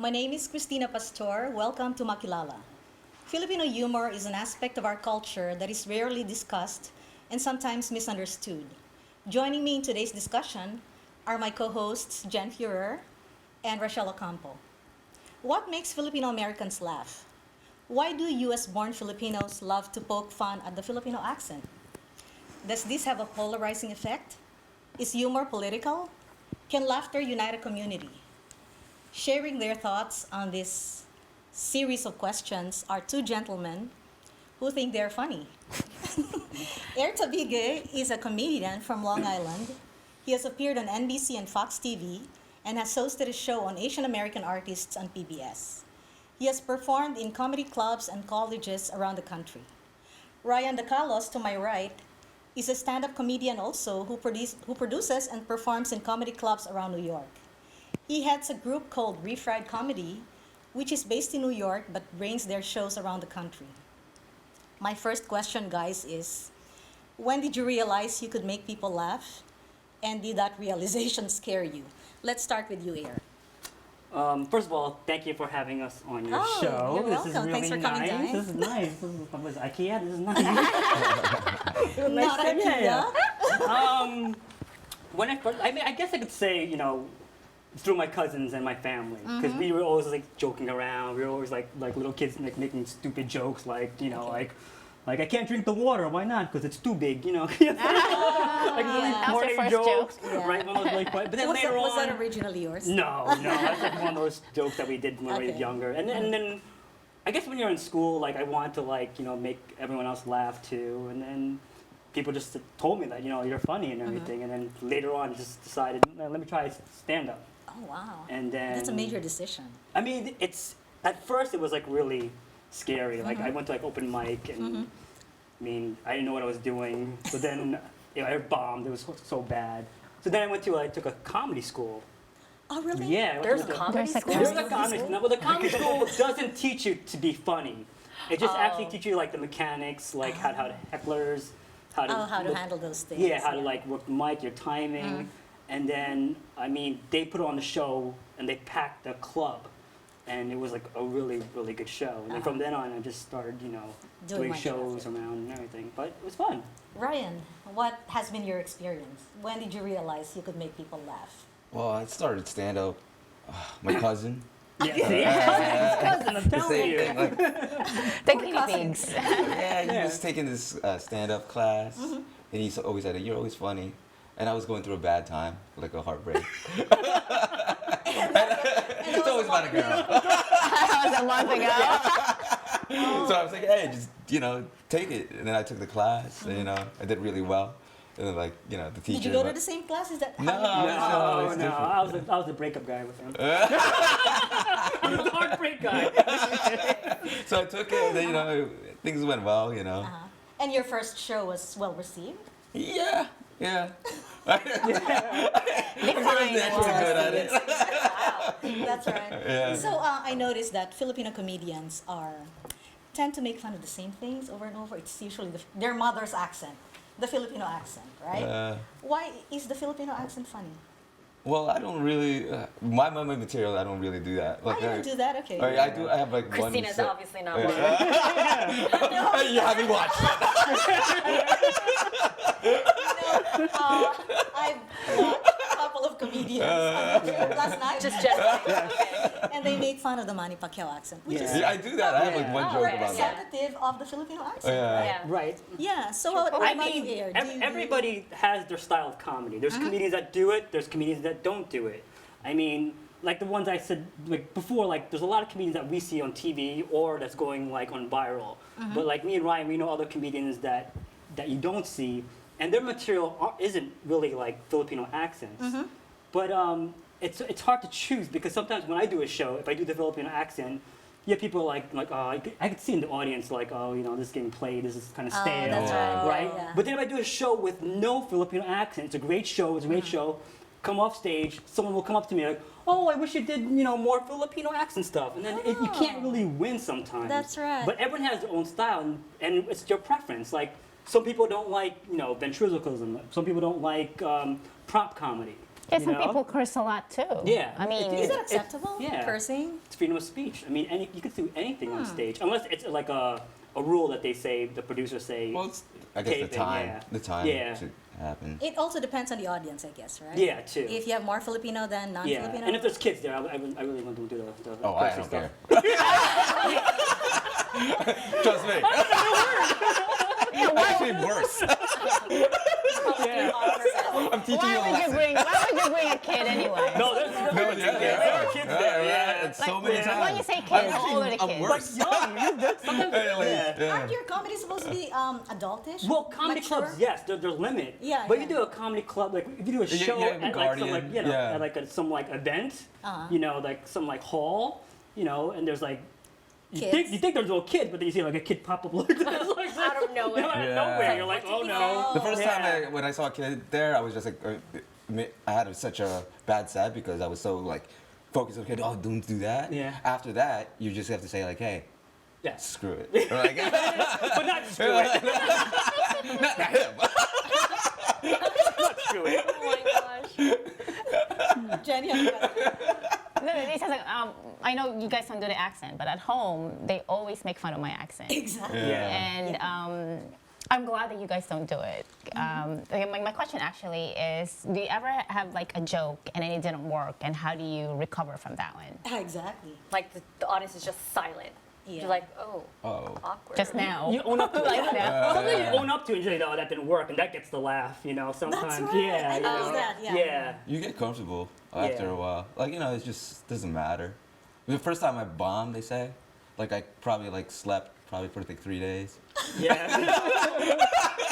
My name is Cristina Pastor. Welcome to Makilala. Filipino humor is an aspect of our culture that is rarely discussed and sometimes misunderstood. Joining me in today's discussion are my co-hosts Jen Fuhrer and Rachelle Ocampo. What makes Filipino Americans laugh? Why do US-born Filipinos love to poke fun at the Filipino accent? Does this have a polarizing effect? Is humor political? Can laughter unite a community? Sharing their thoughts on this series of questions are two gentlemen who think they're funny. Air Tabigue is a comedian from Long Island. He has appeared on NBC and Fox TV and has hosted a show on Asian American artists on PBS. He has performed in comedy clubs and colleges around the country. Ryan Dacalos, to my right, is a stand-up comedian also who produces and performs in comedy clubs around New York. He heads a group called Refreshments Comedy, which is based in New York but brings their shows around the country. My first question, guys, is when did you realize you could make people laugh? And did that realization scare you? Let's start with you, Air. First of all, thank you for having us on your show. You're welcome. This is really Thanks for coming nice. down. This is nice. What was it, IKEA? This is nice. Not IKEA. When I first, I guess I could say, through my cousins and my family, because we were always like joking around. We were always like little kids making stupid jokes, like like I can't drink the water. Why not? Because it's too big. Like Yeah. morning That's your first jokes, joke? right? One of those really funny. But then Was later on, that originally yours? no, that's like one of those jokes that we did when we were Okay. younger. And then I guess when you're in school, like I wanted to make everyone else laugh too. And then people just told me that you're funny and everything. And then later on, just decided, let me try stand up. Oh, wow. And then That's a major decision. I mean, at first it was like really scary. Like I went to open mic and I mean I didn't know what I was doing. So then I bombed. It was so bad. So then I took a comedy school. Oh, really? Yeah, There's a went to- comedy There's a school? There's comedy a comedy school. No, but the comedy school doesn't teach you to be funny. It just actually teaches you the mechanics, like how to hecklers, how to handle those things. yeah, how to work the mic, your timing, and then I mean they put on the show and they packed the club, and it was like a really good show. And then from then on, I just started doing Micah shows after. around and everything. But it was fun. Ryan, what has been your experience? When did you realize you could make people laugh? Well, I started stand up. My cousin. Yeah, see? Cousin, I'm The telling same you. thing. Like, The guinea pigs. yeah, he Yeah. was taking this stand up class, and he always said, "You're always funny." And I was going through a bad time, like a heartbreak. It's always about a girl. That was a month ago. So I was like, "Hey, just take it." And then I took the class, and I did really well. And then the teacher. Did you go to the same class? Is that No. how it's No, different. I was the breakup guy with him. I was the heartbreak guy. So I took it, and then things went well. And your first show was well received? Yeah. I Decline. was naturally good at it. Wow, that's right. Yeah. So I noticed that Filipino comedians tend to make fun of the same things over and over. It's usually their mother's accent, the Filipino accent, right? Why is the Filipino accent funny? Well, I don't really. My material, I don't really do that. Why you don't do that? Okay. I do. I have one. Christina's set. obviously not one. You haven't watched it. I've watched a couple of comedians on the show last night. Just okay. And they make fun of the Manny Pacquiao accent, which is Yeah, I do that. I have one joke about that. representative of the Filipino accent. Yeah. Yeah. Right. Yeah. So what I about mean, you, Air? Do you- everybody has their style of comedy. There's comedians that do it. There's comedians that don't do it. I mean, like the ones I said before, there's a lot of comedians that we see on TV or that's going on viral. But me and Ryan, we know other comedians that you don't see, and their material isn't really Filipino accents. But it's hard to choose because sometimes when I do a show, if I do the Filipino accent, you have people oh, I could see in the audience oh, this is getting played, this is kind of stale, that's right. right? Yeah. But then if I do a show with no Filipino accent, it's a great show, come off stage, someone will come up to me oh, I wish you did, more Filipino accent stuff. And then you can't really win sometimes. That's right. But everyone has their own style, and it's your preference. Some people don't like, ventriloquism. Some people don't like prop comedy. Yeah, You some know? people curse a lot too. Yeah. I mean, Is that acceptable? yeah. Cursing? It's freedom of speech. I mean, you can do anything on stage, unless it's like a rule that they say, the producers say. Well, it's, I guess taping, the time Yeah. should happen. It also depends on the audience, I guess, right? Yeah, too. If you have more Filipino than Yeah, non-Filipino. and if there's kids there, I really want them to do the Oh, I cursing don't stuff. care. Trust me. Actually, worse. Yeah. I'm teaching you a lesson. why would you bring a kid anyway? No, there's No, yeah, there are kids there. Yeah. It's so many times. When you say kids, I'm how old are the actually- kids? I'm worse. Young. Yeah. Aren't your comedies supposed to be adultish? Well, comedy Mature? clubs, yes, there's limit. Yeah, But yeah. you do a comedy club, like if you do a show yeah, at like some Guardian, like yeah. at like some like event, Uh-huh. you know, like some like hall, you know, and there's like Kids? you think there's a little kid, but then you see like a kid pop up like this, like Out of nowhere. out of Yeah. nowhere. You're like, oh no. The first Yeah. time when I saw a kid there, I was just like, I had such a bad set because I was so like focused on the kid. Oh, don't do that. Yeah. After that, you just have to say like, hey, Yeah. screw it. Or like, But not screw it. not him. Not screw it. Oh my gosh. Jenny, have you got- No, it sounds like, I know you guys don't do the accent, but at home, they always make fun of my accent. exactly. Yeah. And I'm glad that you guys don't do it. Okay, my question actually is, do you ever have like a joke and then it didn't work, and how do you recover from that one? Exactly. Like the audience is just silent. Yeah. You're like, oh, Oh. awkward. Just now. You own up to it. Like now. Sometimes you own up to it and you say, no, that didn't work, and that gets the laugh, you know, sometimes. That's right. Yeah, I you noticed know. that, yeah. Yeah. You get comfortable after Yeah. a while. Like, you know, it just doesn't matter. The first time I bombed, they say, like I probably like slept probably for like 3 days. Yeah.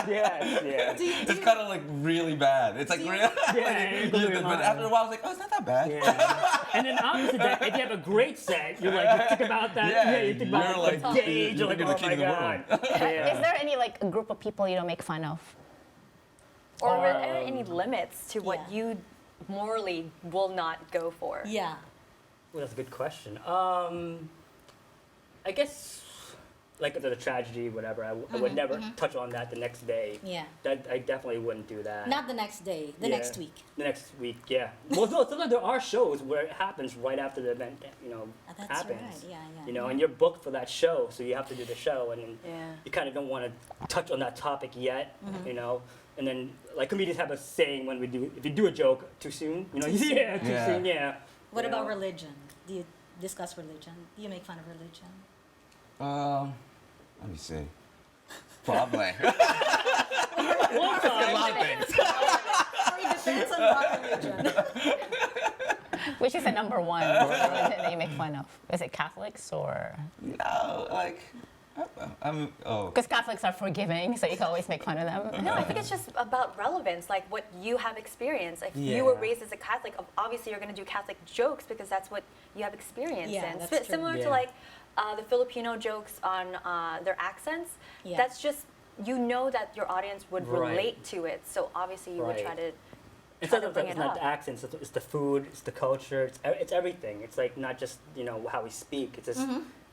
yeah. It's kind of like really bad. It's like Do you- really, Yeah, but after a while, I was like, oh, it's not that bad. Yeah. And then opposite that, if you have a great set, you're like, you think about that. Yeah, you think about you're the like, stage. You're like, you're the oh king my of the god. world. Is there any like a group of people you don't make fun of? Or are there any limits to what Yeah. you morally will not go for? Yeah. Well, that's a good question. I guess, like if there's a tragedy, whatever, I would never touch on that the next day. Yeah. That I definitely wouldn't do that. Not the next day, the Yeah. next week. The next week, yeah. Well, no, sometimes there are shows where it happens right after the event, you know, That's happens. right. Yeah, yeah. You know, and you're booked for that show, so you have to do the show, and then Yeah. you kind of don't want to touch on that topic yet, Mm-hmm. you know. And then, like comedians have a saying when we do, if you do a joke too soon, you know, yeah, too Yeah. soon, yeah. What You about know? religion? Do you discuss religion? Do you make fun of religion? Let me see. Probably. One time, Or it depends on what religion. Which is the number one religion that you make fun of? Is it Catholics or? No, like, oh. Because Catholics are forgiving, so you can always make fun of them. No, I think it's just about relevance, like what you have experienced. If you Yeah. were raised as a Catholic, obviously you're going to do Catholic jokes because that's what you have experience Yeah, in. that's true. Similar Yeah. to like the Filipino jokes on their accents. Yeah. That's just, you know that your audience would Right. relate to it. So obviously you would try Right. to it's try not, to bring it's it not up. the accents, it's the food, it's the culture, it's everything. It's like not just, you know, how we speak, it's just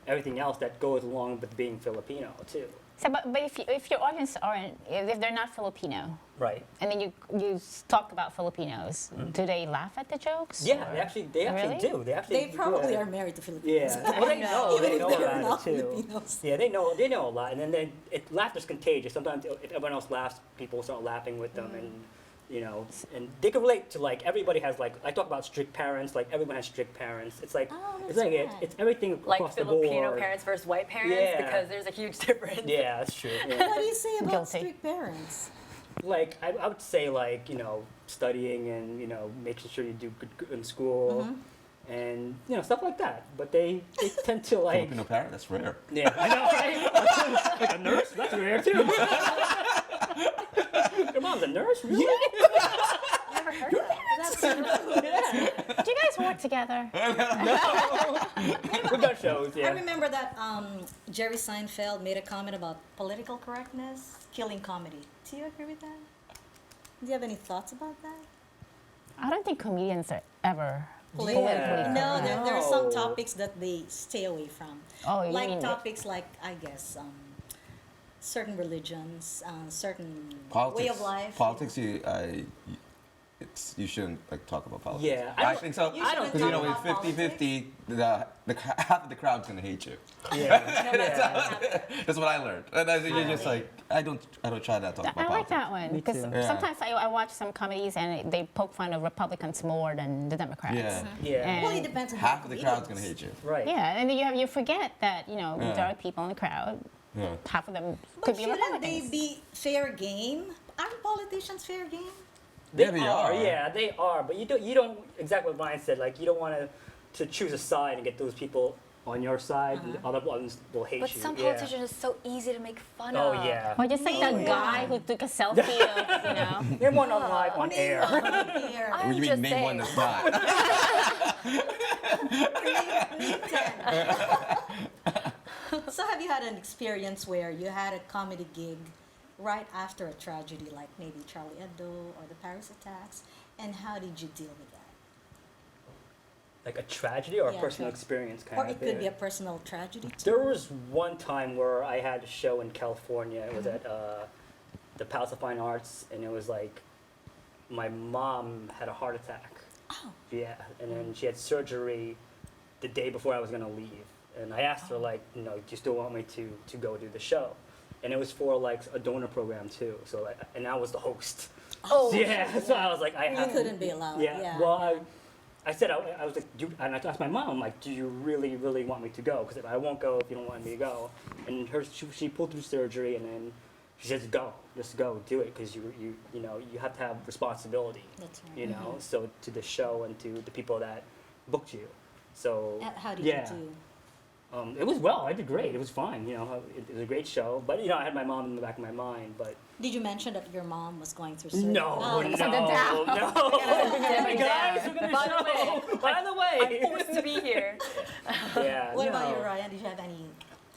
everything else that goes along with being Filipino too. So, but if your audience aren't, if they're not Filipino, Right. and then you talk about Filipinos, do they laugh at the jokes? Yeah, or- they actually Really? do. They actually They probably do. are married to Filipinos. Yeah. Well, they know. Even They if know they're about not it too. Filipinos. Yeah, they know a lot, and then laughter's contagious. Sometimes if everyone else laughs, people start laughing with them, and you know, and they can relate to like everybody has like I talk about strict parents. Like everyone has strict parents. It's like Oh, it's that's like right. it's everything like across the Filipino board. parents versus white parents Yeah. because there's a huge difference. Yeah, that's true. Yeah. What do you say about Guilty. strict parents? Like I would say like you know studying and you know making sure you do good in school. And you know stuff like that, but they tend to like Filipino parent, that's rare. yeah, I know, right? Like a nurse, that's rare too. Your mom's a nurse, really? Never heard that. That's true. Do you guys work together? We've got shows, I yeah. remember that Jerry Seinfeld made a comment about political correctness killing comedy. Do you agree with that? Do you have any thoughts about that? I don't think comedians are ever Politically Yeah. No, there are some No. topics that they stay away from. Oh, you like mean- topics like, I guess, certain religions, certain Politics. way of life. Politics, politics, you shouldn't like talk about politics. Yeah, I think so. You shouldn't Because you know, talk with about 50-50, half of the crowd's gonna hate you. Yeah. That's what I learned. And I think you're just like, I don't try to talk about I like politics. that one Me because too. Yeah. sometimes I watch some comedies and they poke fun of Republicans more than the Democrats. Yeah. Yeah. And- Well, it depends on Half the of the crowd's gonna comedians. hate you. Right. Yeah, and you forget that Yeah. majority of people in the crowd, Yeah. half of them But could be shouldn't they Republicans. be fair game? Aren't politicians fair game? Yeah, they are. Yeah, they are. But you don't exactly what Ryan said. Like you don't want to choose a side and get those people on your side. And the other ones will hate But you. some yeah. politicians are so easy to make fun Oh of. yeah. Or just like that guy who took a selfie of, They want on live on air. Fair. I'm You just mean name one saying. that's not? So have you had an experience where you had a comedy gig right after a tragedy like maybe Charlie Hebdo or the Paris attacks, and how did you deal with that? Like a tragedy or a Yeah, personal true. experience kind Or of it could be a thing. personal tragedy too. There was one time where I had a show in California. It was Mm-hmm. at the Palace of Fine Arts, and it was like my mom had a heart attack. Oh. Yeah, and then she had surgery the day before I was gonna leave. And I asked her like, do you still want me to go do the show? And it was for like a donor program too. So and I was the host. Oh, Yeah, so I was like, I You have couldn't be allowed. Yeah. Yeah. Well, I said I was like, and I asked my mom, I'm like, do you really, really want me to go? Because I won't go if you don't want me to go. And she pulled through surgery, and then she says, go, just go, do it, because you have to have responsibility. That's right. You know, so to the show and to the people that booked you. So How did yeah. you do? It was well. I did great. It was fine. You know, it was a great show. But I had my mom in the back of my mind. But Did you mention that your mom was going through surgery? no, Oh, no, So the down. Hey guys, we're gonna By the show. By the I'm way. forced to be here. Yeah. What about no. you, Ryan? Did you have any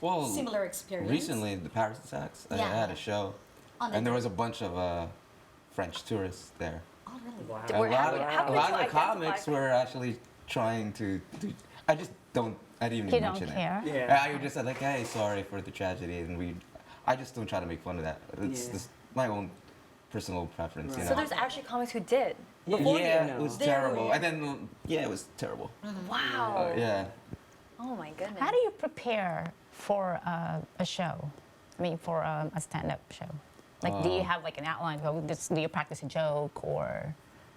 Well, similar experience? recently, the Paris attacks, I Yeah. had a show, On the and there was a bunch of French tourists there. Oh, really? Wow. And Were- a lot how- of, how a would lot you of the identify comics them? were actually trying to do. I just don't. I didn't You even don't mention care. it. Yeah. I just said like, hey, sorry for the tragedy, and I just don't try to make fun of that. It's Yeah. just my own personal preference, Right. you So know. there's actually comics who did. Yeah, Yeah, no. it was There terrible. were- And then it was terrible. Wow. Yeah. Oh my goodness. How do you prepare for a show? I mean, for a stand-up show? Like, do you have like an outline? Do you practice a joke or?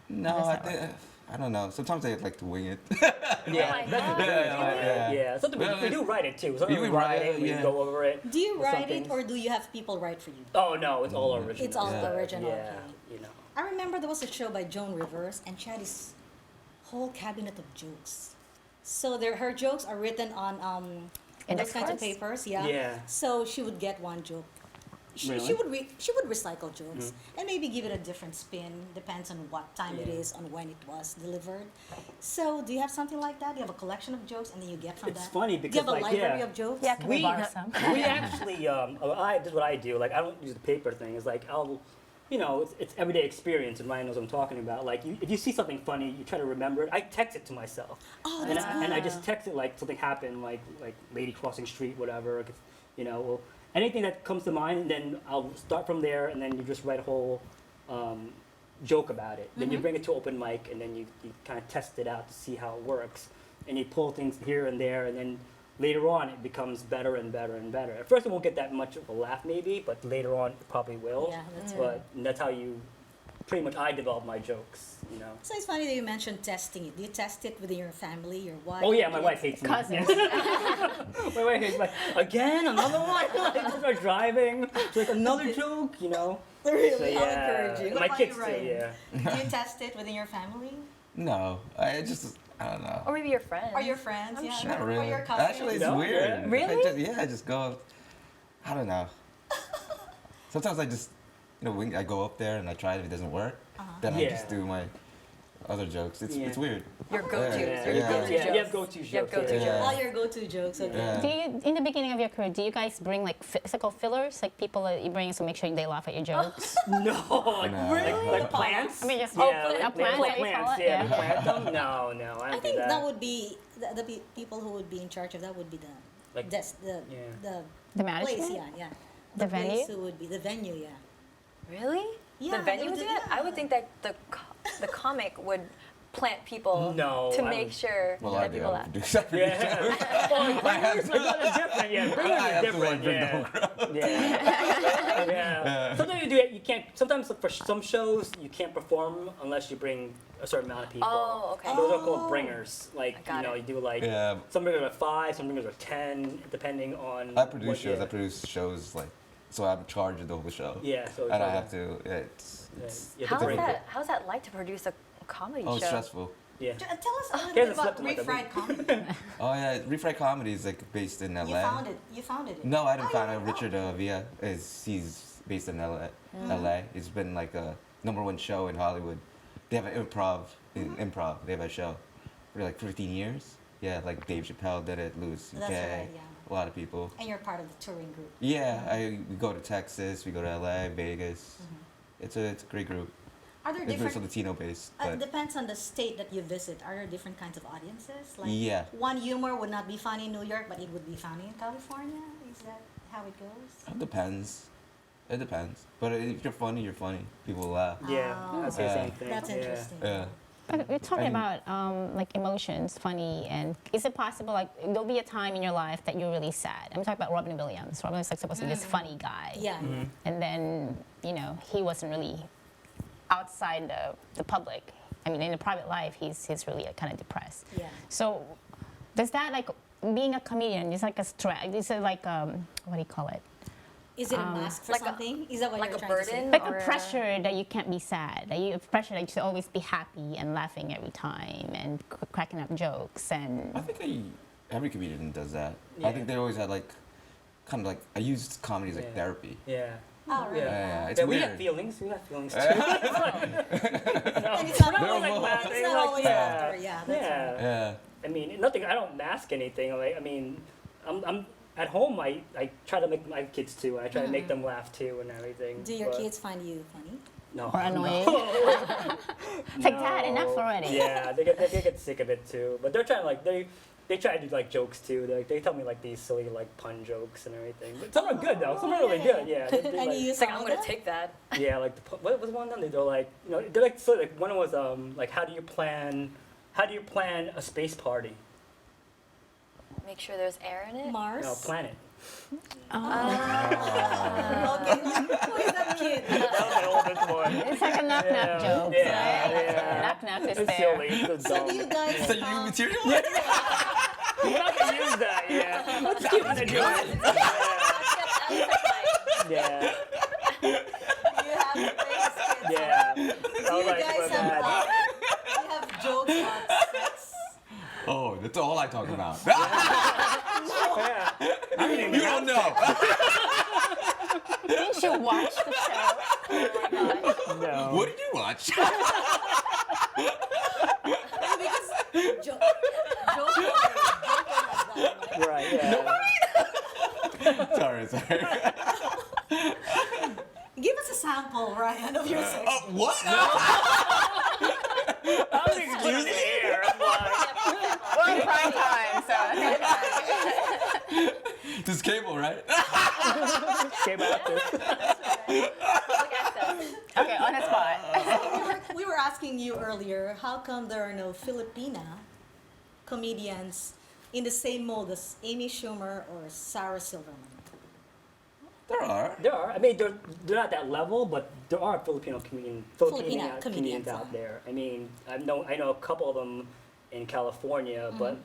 No, does I that think I don't know. Sometimes I like to wing it. Yeah, my that's God. the thing. Yeah. Yeah. Something we do write it too. Sometimes You we write write it, it, we yeah. go over it. Do you or write something. it or do you have people write for you? Oh no, it's all original. It's all Yeah. original. Yeah, Okay. you know. I remember there was a show by Joan Rivers, and she had this whole cabinet of jokes. So her jokes are written on Index those kinds of cards? papers, yeah. Yeah. So she would get one joke. She Really? would recycle jokes and maybe give it a different spin. Depends on what time it Yeah. is, on when it was delivered. So do you have something like that? Do you have a collection of jokes and then you get from It's that? funny do you have a because, like, library yeah. of jokes? Yeah, can we borrow some? We actually, this is what I do. Like, I don't use the paper thing. It's like it's everyday experience, and Ryan knows what I'm talking about. Like, if you see something funny, you try to remember it. I text it to myself. Oh, and that's I just text it like something happened, like lady crossing street, whatever. Well, anything that comes to mind, and then I'll start from there, and then you just write a whole joke about it. Then you bring it to open mic, and then you kind of test it out to see how it works, and you pull things here and there, and then later on it becomes better and better and better. At first it won't get that much of a laugh maybe, but later on it probably will. Yeah, that's But that's how pretty much I develop my jokes, you know. So it's funny that you mentioned testing it. Do you test it within your family, your wife? Oh yeah, my wife hates me. Cousins. My wife hates me. Again, another one? Like, just start driving. She's like, another joke, you know? Really? So, How yeah. encouraging. What My about kids you, too, Ryan? yeah. Do you test it within your family? No, I don't know. Or maybe your friends. Or your friends? Yeah. Not Or really. your cousins? Actually, it's No? weird. Yeah. Really? I just go. I don't know. Sometimes I just, I go up there and I try it. If it doesn't work, then I Yeah. just do my other jokes. It's Yeah. it's weird. Your go-tos. Yeah, Your yeah. go-to Yeah, jokes. you have go-to You have jokes, go-to yeah. jokes. All your go-to jokes, okay. Yeah. Do you, in the beginning of your career, do you guys bring like physical fillers, like people that you bring to make sure they laugh at your jokes? No, No. like plants? I mean, just Yeah, a like plant, like how you call plants, it? yeah. Yeah. Plant them? No, I I don't think do that would be the people who would be in charge of that would be Like- the yeah. The place, management? yeah. The place venue? who would be the venue, yeah. Really? Yeah, the venue they would do would do that? I would think that the the comic would plant people No, to I make would- sure Well, that I do. people I laugh. do something. Yeah. Well, bringers are kind of different. Yeah, bringers I are have to, different. like, bring the Yeah. whole Yeah. Sometimes you do it. You can't. Sometimes for some shows you can't perform unless you bring a certain amount of people. Oh, okay. Those are called bringers. Like Got you it. do like Yeah. some bringers are 5, some bringers are 10, depending on. I produce what- shows. yeah. I produce shows like, so I'm in charge of the whole show. Yeah. So And I have to. Yeah, it's you have to How's bring that? How's that like to produce a comedy oh, show? it's stressful. Yeah. Tell us a little He bit hasn't about slept in like a refried week. comedy. Oh yeah, Refried Comedy is like based in LA. You founded it. No, I didn't Oh, find yeah. out. Richard Villa he's based in LA. LA. It's been like a #1 show in Hollywood. They have an improv. They have a show for like 15 years. Yeah, like Dave Chappelle did it, Louis C.K. That's right, yeah. A lot of people. And you're part of the touring group. Yeah, we go to Texas, we go to LA, Vegas. It's a great group. Are there It's very different? Latino based, It but depends on the state that you visit. Are there different kinds of audiences? Like Yeah. one humor would not be funny in New York, but it would be funny in California. Is that how it goes? it depends. It depends. But if you're funny, you're funny. People laugh. Yeah. Oh. I'd say the same thing. That's Yeah. interesting. Yeah. But we're talking And- about like emotions, funny, and is it possible like there'll be a time in your life that you're really sad? I'm talking about Robin Williams. Robin was like supposed to be this funny guy, Yeah. and then he wasn't really outside the public. I mean, in the private life, he's really kind of depressed. Yeah. So does that like being a comedian is like a stress? Is it like what do you call it? Is it a mask for like a- something? Is that what like you're a trying to say? burden? Like Or a pressure that you can't be sad, that you have pressure that you should always be happy and laughing every time and cracking up jokes I and think every comedian does that. Yeah. I think they always had like, kind of like, I use comedy as like Yeah. therapy. Yeah. Oh, really? Yeah, it's Yeah, we weird. have feelings. We have feelings too. And it's not, They're always, almost- it's not always laughter. Yeah, that's Yeah. right. Yeah. I mean, nothing. I don't mask anything. Like, I mean, I'm at home. I try to make my kids too. I try to make them laugh too and everything. Do your but kids find you funny? no. or annoying. No. It's like, Dad, enough already. Yeah, they get sick of it too. But they're trying to like they try to do like jokes too. They tell me like these silly like pun jokes and everything. But some are good though. Some are really good. Yeah. They, And you use it's like, some I'm of gonna them? take that. Yeah, like what was one of them? They're like they're like so like one was like how do you plan a space party? Make sure there's air in it. Mars? No, planet. Okay. Who is that kid? That was my oldest one. It's like a knock-knock joke, Yeah, right? yeah. Knock-knock is It's there. silly. It's so So dumb. do you guys Is that you material? We're not gonna use that. Yeah. Let's keep on doing it. Yeah. you have face kids? Yeah. Do I was you like, guys "We're have bad." you have jokes about sex? Oh, that's all I talk about. Yeah. I didn't You even don't know. Didn't you watch the show? know. What did you watch? Because joke Right. Yeah. sorry. Give us a sample, Ryan, of your sex. What? I was excluded the air. I'm like, We're in prime time, so. This is cable, right? came out this. Public access. Okay, on the spot. We were asking you earlier, how come there are no Filipina comedians in the same mold as Amy Schumer or Sarah Silverman? There are. There are. I mean, they're not that level, but there are Filipino Filipina comedians out there. I mean, I know a couple of them in California, but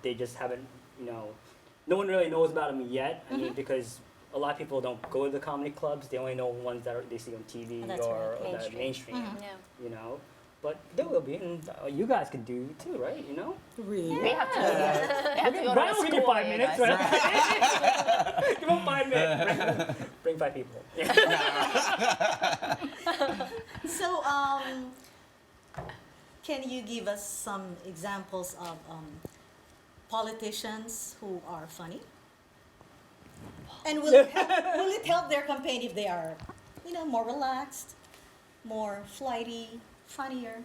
they just haven't. No one really knows about them yet. I mean, because a lot of people don't go to the comedy clubs. They only know ones that they see on TV That's or right. that are mainstream. Yeah. But there will be, and you guys could do too, right? Really? We have to, we have to go to Brian the will give you school, 5 you minutes, guys. right? Give him 5 minutes. Bring 5 people. So, can you give us some examples of politicians who are funny? And will it help their campaign if they are, more relaxed, more flighty, funnier?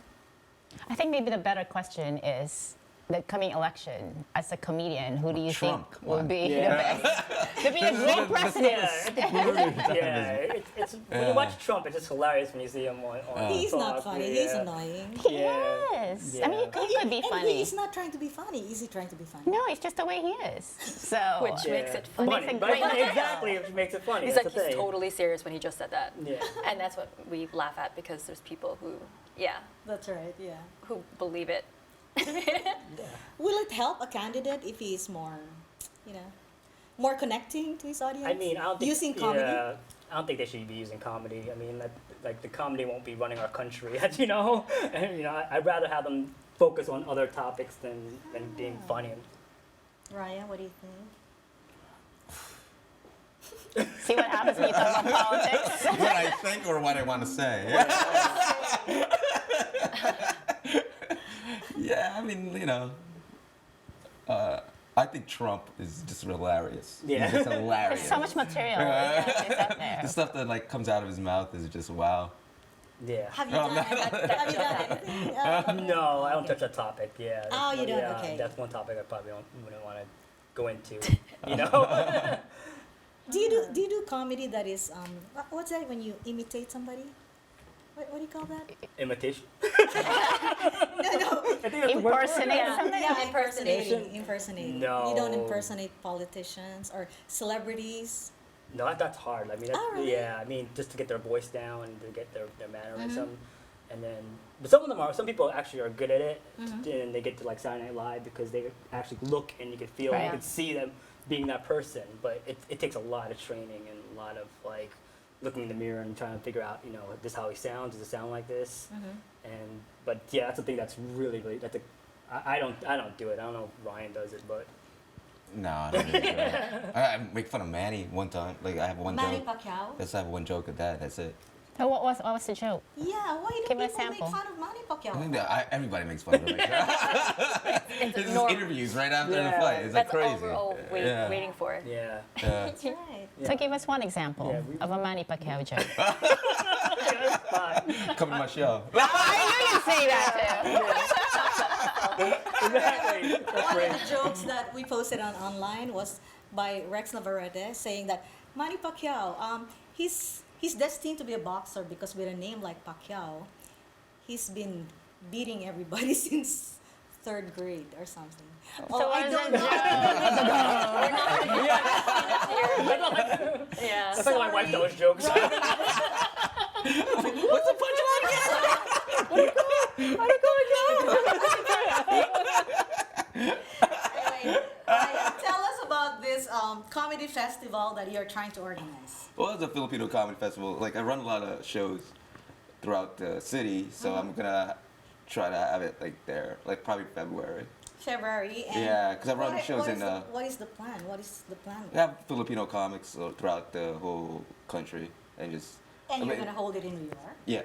I think maybe the better question is the coming election. As a comedian, who do you Trump think will won. be Yeah. the best? To be a great president. Yeah, it's when you watch Trump, it's just hilarious when you see him on He's not talk, funny. yeah. He's annoying. He Yeah. is. Yeah. I mean, he could be And funny. he's not trying to be funny. Is he trying to be funny? No, it's just the way he is. So Which makes it Funny. funny. Makes it But great. exactly, it makes it funny. He's That's like, the he's thing. totally serious when he just said that. Yeah. And that's what we laugh at because there's people who, That's right, yeah. who believe it. Will it help a candidate if he is more, more connecting to his audience? I mean, I don't think Using comedy? Yeah, I don't think they should be using comedy. I mean, like the comedy won't be running our country, as you know. And I'd rather have them focus on other topics than being funny. Ryan, what do you think? See what happens when you talk about politics. What I think or what I want to say. Yeah, I mean, I think Trump is just hilarious. Yeah. He's just hilarious. There's so much material is out there. The stuff that like comes out of his mouth is just wow. Yeah. Have you done, have you done anything? No, I don't touch that topic. Yeah. Oh, you don't? Yeah, Okay. That's one topic I probably wouldn't want to go into. Do you do comedy that is what's that when you imitate somebody? What do you call that? Imitation. No. I think that's the word for it. Impersonate something? Yeah, Impersonation? impersonating. No. You don't impersonate politicians or celebrities. No, that's hard. I mean, that's, Oh, really? yeah. I mean, just to get their voice down and to get their mannerism, Mm-hmm. and then. But some people actually are good at it, and they get to like Saturday Night Live because they actually look and you can feel, Right. you can see them being that person. But it takes a lot of training and a lot of like looking in the mirror and trying to figure out, this how he sounds. Does it sound like this? But yeah, that's the thing that's really I don't do it. I don't know if Ryan does it, but No, I don't really do it. I make fun of Manny one time. Like I have one Manny joke. Pacquiao? Let's have one joke at that. That's it. So what was the joke? Yeah, why do Give a people make sample. fun of Manny I Pacquiao? think that everybody makes fun of him. It's It's just normal. interviews right after the Yeah. fight. It's like That's all crazy. we're all Yeah. waiting for. yeah. Yeah. That's right. Yeah. So give us one example Yeah, we- of a Manny Pacquiao joke. Come to my show. I knew you'd say that too. Exactly. That's One great. of the jokes that we posted online was by Rex Navarrete saying that Manny Pacquiao, he's destined to be a boxer because with a name like Pacquiao, he's been beating everybody since 3rd grade or something. So I what is don't the know. Yeah. That's like my wife those jokes. What's the punchline again? Anyway, Ryan, tell us about this comedy festival that you're trying to organize. Well, it's a Filipino comedy festival. Like I run a lot of shows throughout the city, so I'm gonna try to have it like there, like probably February. February. And Yeah, 'cause I run what- shows what in, is the- what is the plan? What is the plan? We have Filipino comics throughout the whole country, and just And I you're mean, going to hold it in New York? yeah.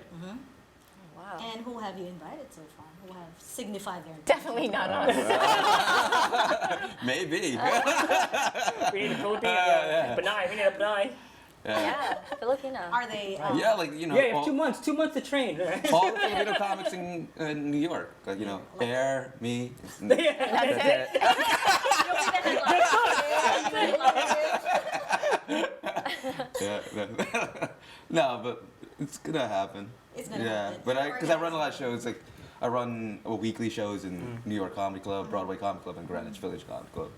Wow. And who have you invited so far? Who have signified their intention? Definitely not us. Maybe. We need a Filipino. Yeah. Benai. We need a Benai. Yeah, Filipino. Are they? Yeah, like you know, Yeah, you have all, 2 months. 2 months to train. all the Filipino comics in New York, like Air, me. That's it. Yeah. No, but it's gonna happen. It's gonna yeah, happen. but because I run a lot of shows, like I run weekly shows in New York Comedy Club, Broadway Comedy Club, and Greenwich Village Comedy Club.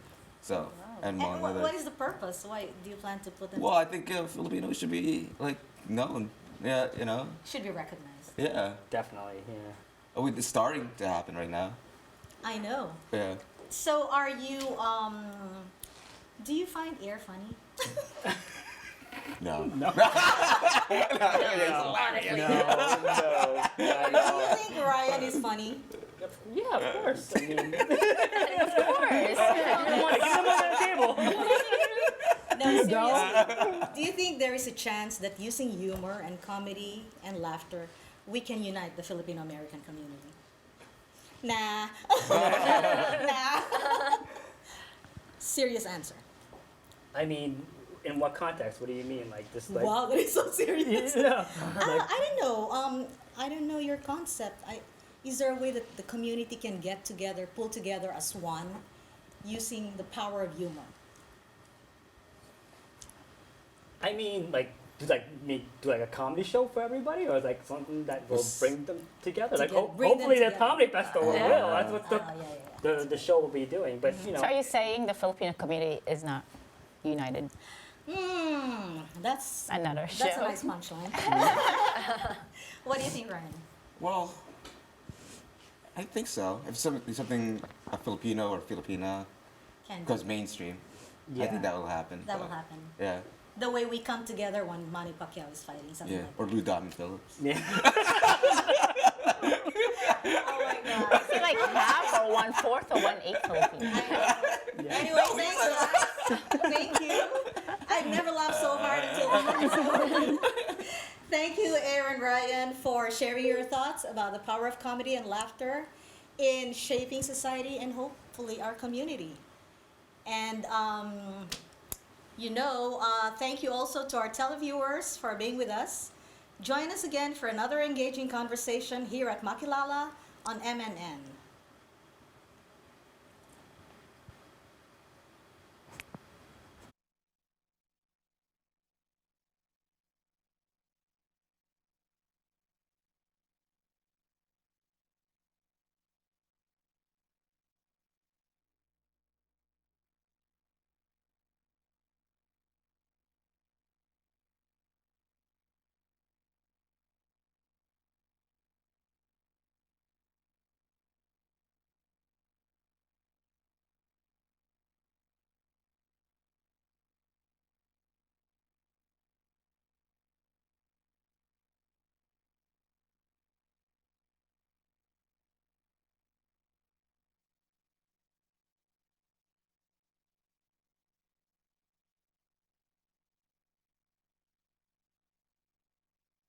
So and And among what others. is the purpose? Why do you plan to put them? Well, I think Filipinos should be like known. Yeah, Should be recognized. Yeah. Definitely. Yeah. Oh, it's starting to happen right now. I know. Yeah. So are you? Do you find air funny? No. No. Honestly. No. Do you think Ryan is funny? Yeah, of course. I mean, Of course. come on, get them on the table. No, seriously. Do you think there is a chance that using humor and comedy and laughter, we can unite the Filipino American community? Nah. Nah. Serious answer. I mean, in what context? What do you mean? Like this? Like, Wow, that is so serious. Yeah. I don't know. I don't know your concept. Is there a way that the community can get together, pull together as one, using the power of humor? I mean, like do a comedy show for everybody, or is like something that will bring them together? Like Together- bring them hopefully the together. comedy festival Yeah. will. That's what Yeah. the show will be doing. But you know, So are you saying the Filipino community is not united? That's Another show. That's a nice punchline. What do you think, Ryan? Well, I think so. If something a Filipino or Filipina Can goes mainstream, I Yeah. think that will happen. that but- will happen? Yeah, The way we come together when Manny Pacquiao is fighting, something yeah. like Or Lou Diamond Phillips. yeah. that. Oh my God. Is it like half or 1/4 or 1/8 Filipino? Anyway, thanks guys. Thank you. I've never laughed so hard until now. Thank you, Aaron Ryan, for sharing your thoughts about the power of comedy and laughter in shaping society and hopefully our community. And thank you also to our televiewers for being with us. Join us again for another engaging conversation here at Makilala on MNN.